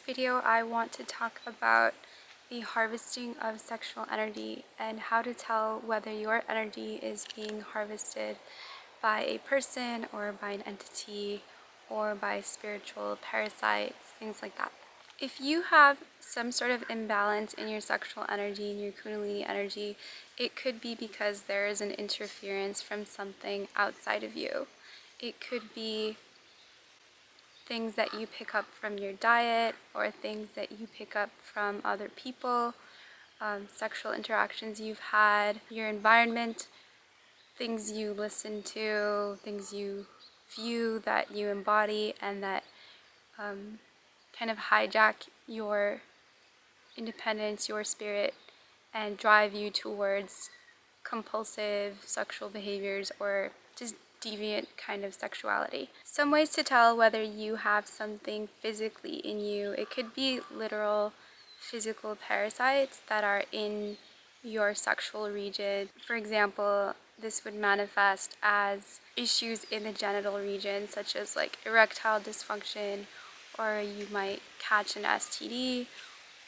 this video, I want to talk about the harvesting of sexual energy and how to tell whether your energy is being harvested by a person or by an entity or by spiritual parasites, things like that. If you have some sort of imbalance in your sexual energy, in your kundalini energy, it could be because there is an interference from something outside of you. It could be things that you pick up from your diet or things that you pick up from other people, sexual interactions you've had, your environment, things you listen to, things you view that you embody and that kind of hijack your independence, your spirit, and drive you towards compulsive sexual behaviors or just deviant kind of sexuality. Some ways to tell whether you have something physically in you. It could be literal physical parasites that are in your sexual region. For example, this would manifest as issues in the genital region, such as like erectile dysfunction, or you might catch an STD,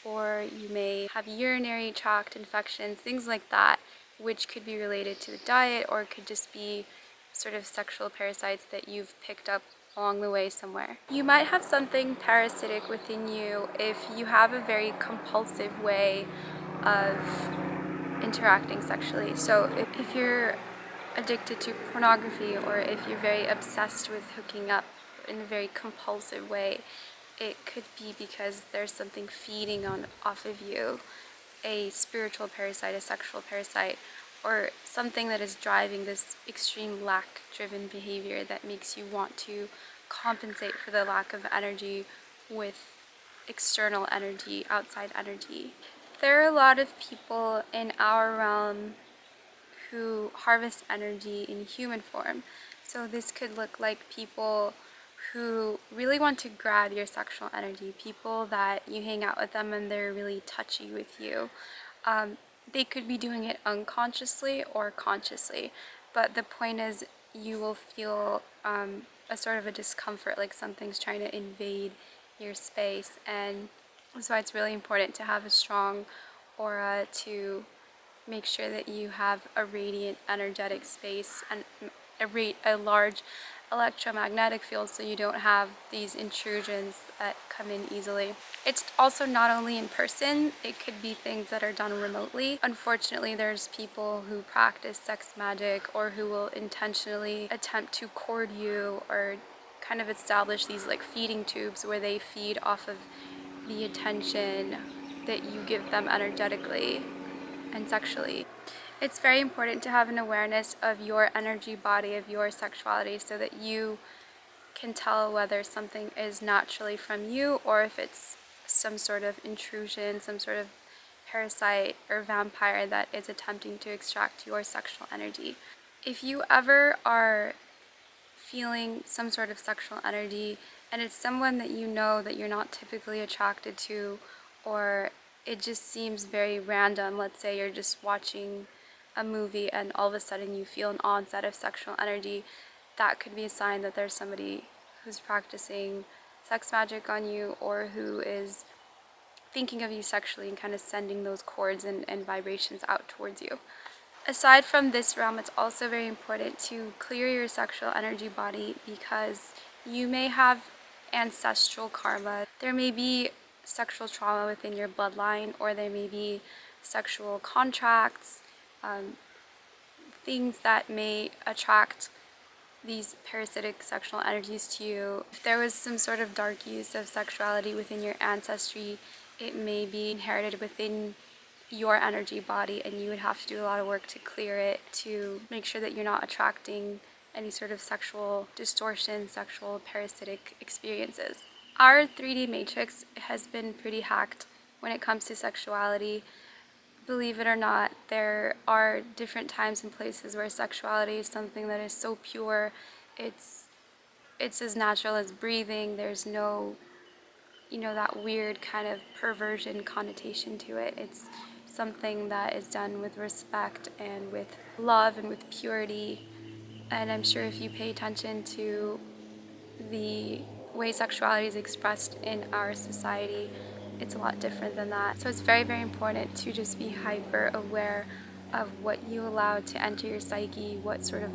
or you may have urinary tract infections, things like that, which could be related to the diet or could just be sort of sexual parasites that you've picked up along the way somewhere. You might have something parasitic within you if you have a very compulsive way of interacting sexually. So if you're addicted to pornography or if you're very obsessed with hooking up in a very compulsive way, it could be because there's something feeding off of you, a spiritual parasite, a sexual parasite, or something that is driving this extreme lack-driven behavior that makes you want to compensate for the lack of energy with external energy, outside energy. There are a lot of people in our realm who harvest energy in human form. So this could look like people who really want to grab your sexual energy, people that you hang out with them and they're really touchy with you. They could be doing it unconsciously or consciously, but the point is you will feel a sort of a discomfort, like something's trying to invade your space, and that's why it's really important to have a strong aura, to make sure that you have a radiant energetic space and a large electromagnetic field so you don't have these intrusions that come in easily. It's also not only in person, it could be things that are done remotely. Unfortunately, there's people who practice sex magic or who will intentionally attempt to cord you or kind of establish these like feeding tubes where they feed off of the attention that you give them energetically and sexually. It's very important to have an awareness of your energy body, of your sexuality, so that you can tell whether something is naturally from you or if it's some sort of intrusion, some sort of parasite or vampire that is attempting to extract your sexual energy. If you ever are feeling some sort of sexual energy and it's someone that you know that you're not typically attracted to, or it just seems very random, let's say you're just watching a movie and all of a sudden you feel an onset of sexual energy, that could be a sign that there's somebody who's practicing sex magic on you or who is thinking of you sexually and kind of sending those cords and vibrations out towards you. Aside from this realm, it's also very important to clear your sexual energy body because you may have ancestral karma. There may be sexual trauma within your bloodline, or there may be sexual contracts, things that may attract these parasitic sexual energies to you. If there was some sort of dark use of sexuality within your ancestry, it may be inherited within your energy body, and you would have to do a lot of work to clear it, to make sure that you're not attracting any sort of sexual distortion, sexual parasitic experiences. Our 3D matrix has been pretty hacked when it comes to sexuality. Believe it or not, there are different times and places where sexuality is something that is so pure, it's as natural as breathing. There's no, that weird kind of perversion connotation to it. It's something that is done with respect and with love and with purity. And I'm sure if you pay attention to the way sexuality is expressed in our society, it's a lot different than that. So it's very, very important to just be hyper aware of what you allow to enter your psyche, what sort of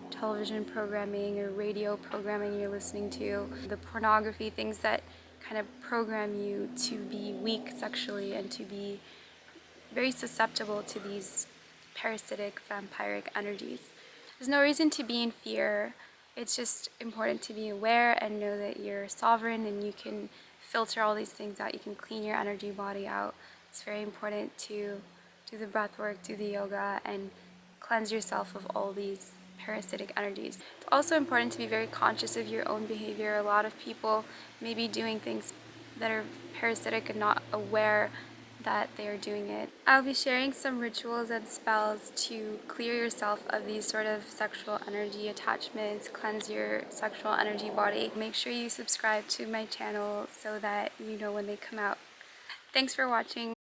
television programming or radio programming you're listening to, the pornography, things that kind of program you to be weak sexually and to be very susceptible to these parasitic, vampiric energies. There's no reason to be in fear. It's just important to be aware and know that you're sovereign and you can filter all these things out. You can clean your energy body out. It's very important to do the breath work, do the yoga, and cleanse yourself of all these parasitic energies. It's also important to be very conscious of your own behavior. A lot of people may be doing things that are parasitic and not aware that they are doing it. I'll be sharing some rituals and spells to clear yourself of these sort of sexual energy attachments, cleanse your sexual energy body. Make sure you subscribe to my channel so that you know when they come out. Thanks for watching.